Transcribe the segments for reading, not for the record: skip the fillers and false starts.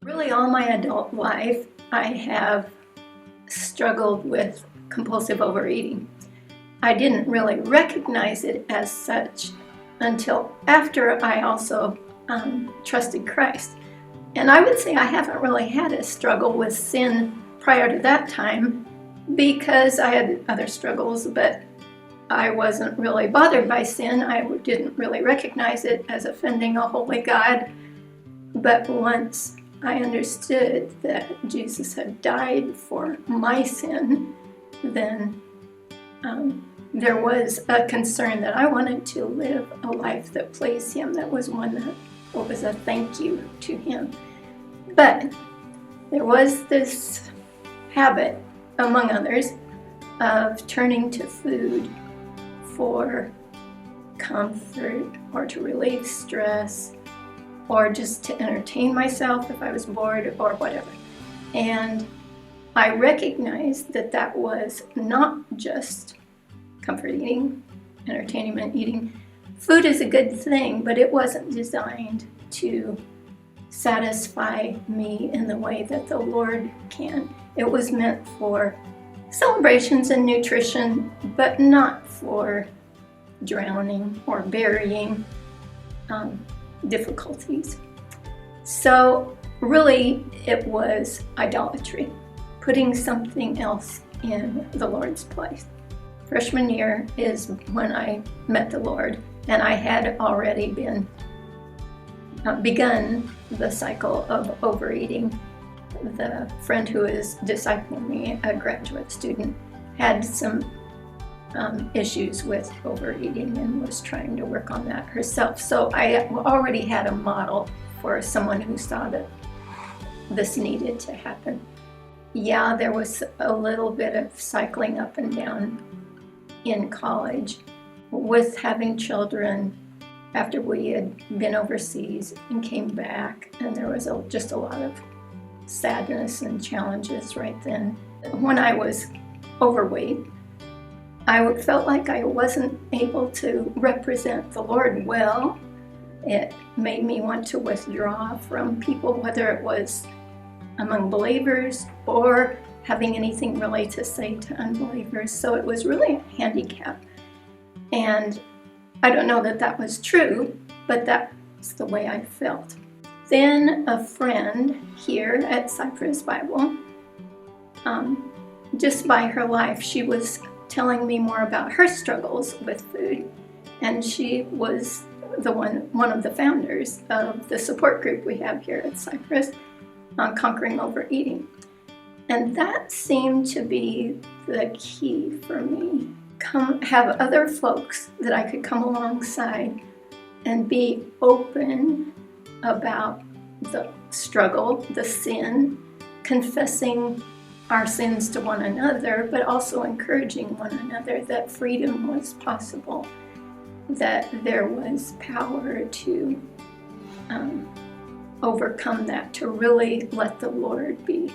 Really, all my adult life, I have struggled with compulsive overeating. I didn't really recognize it as such until after I also trusted Christ. And I would say I haven't really had a struggle with sin prior to that time because I had other struggles, but I wasn't really bothered by sin. I didn't really recognize it as offending a holy God. But once I understood that Jesus had died for my sin, then there was a concern that I wanted to live a life that pleased Him. That was one that was a thank you to Him. But there was this habit, among others, of turning to food for comfort or to relieve stress, or just to entertain myself if I was bored or whatever. And I recognized that that was not just comfort eating, entertainment eating. Food is a good thing, but it wasn't designed to satisfy me in the way that the Lord can. It was meant for celebrations and nutrition, but not for drowning or burying difficulties. So really it was idolatry, putting something else in the Lord's place. Freshman year is when I met the Lord, and I had already begun the cycle of overeating. The friend who is discipling me, a graduate student, had some issues with overeating and was trying to work on that herself. So I already had a model for someone who saw that this needed to happen. Yeah, there was a little bit of cycling up and down in college with having children after we had been overseas and came back, and there was just a lot of sadness and challenges right then. When I was overweight, I felt like I wasn't able to represent the Lord well. It made me want to withdraw from people, whether it was among believers or having anything really to say to unbelievers. So it was really a handicap. And I don't know that that was true, but that's the way I felt. Then a friend here at Cypress Bible, just by her life, she was telling me more about her struggles with food, and she was one of the founders of the support group we have here at Cypress on conquering overeating. And that seemed to be the key for me. Have other folks that I could come alongside and be open about the struggle, the sin, confessing our sins to one another, but also encouraging one another that freedom was possible, that there was power to overcome that, to really let the Lord be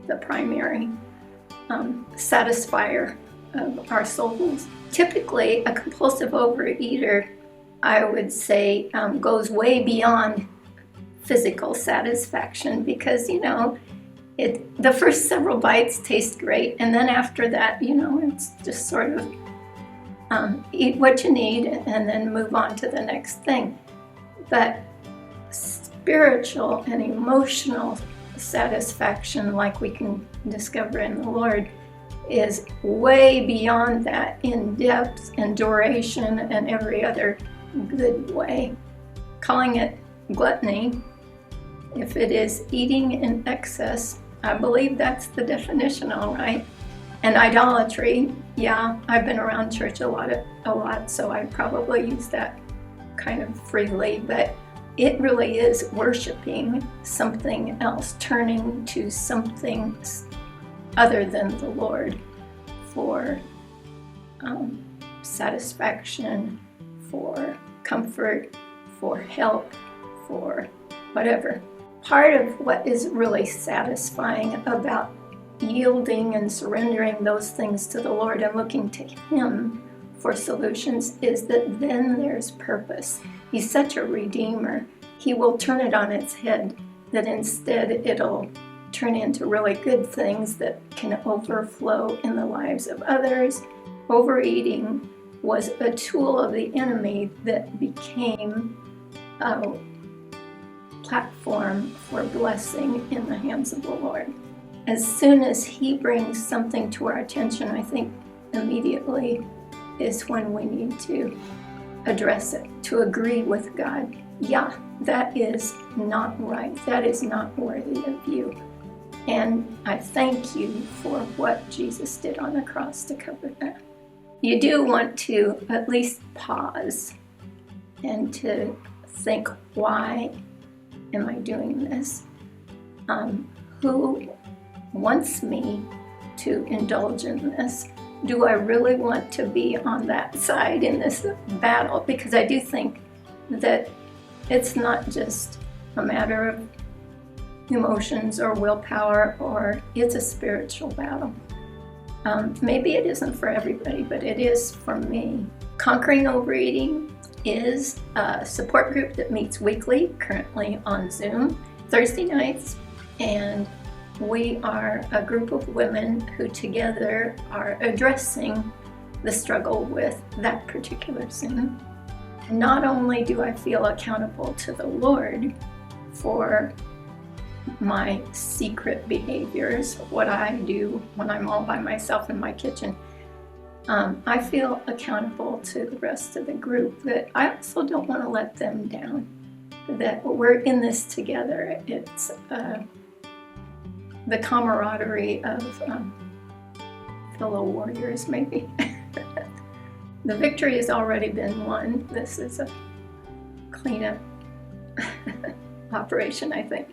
the primary satisfier of our souls. Typically, a compulsive overeater, I would say, goes way beyond physical satisfaction because, the first several bites taste great, and then after that, it's just sort of eat what you need and then move on to the next thing. But spiritual and emotional satisfaction, like we can discover in the Lord, is way beyond that in depth and duration and every other good way. Calling it gluttony, if it is eating in excess, I believe that's the definition, all right. And idolatry, yeah, I've been around church a lot, so I probably use that kind of freely, but it really is worshiping something else, turning to something other than the Lord for satisfaction, for comfort, for help, for whatever. Part of what is really satisfying about yielding and surrendering those things to the Lord and looking to Him for solutions is that then there's purpose. He's such a redeemer. He will turn it on its head that instead it'll turn into really good things that can overflow in the lives of others. Overeating was a tool of the enemy that became a platform for blessing in the hands of the Lord. As soon as he brings something to our attention, I think immediately is when we need to address it, to agree with God. Yeah, that is not right. That is not worthy of you. And I thank you for what Jesus did on the cross to cover that. You do want to at least pause and to think, why am I doing this? Who wants me to indulge in this? Do I really want to be on that side in this battle? Because I do think that it's not just a matter of emotions or willpower, or it's a spiritual battle. Maybe it isn't for everybody, but it is for me. Conquering Overeating is a support group that meets weekly, currently on Zoom, Thursday nights, and we are a group of women who together are addressing the struggle with that particular sin. Not only do I feel accountable to the Lord for my secret behaviors, what I do when I'm all by myself in my kitchen, I feel accountable to the rest of the group, that I also don't want to let them down, that we're in this together. It's the camaraderie of fellow warriors, maybe. The victory has already been won. This is a cleanup operation, I think.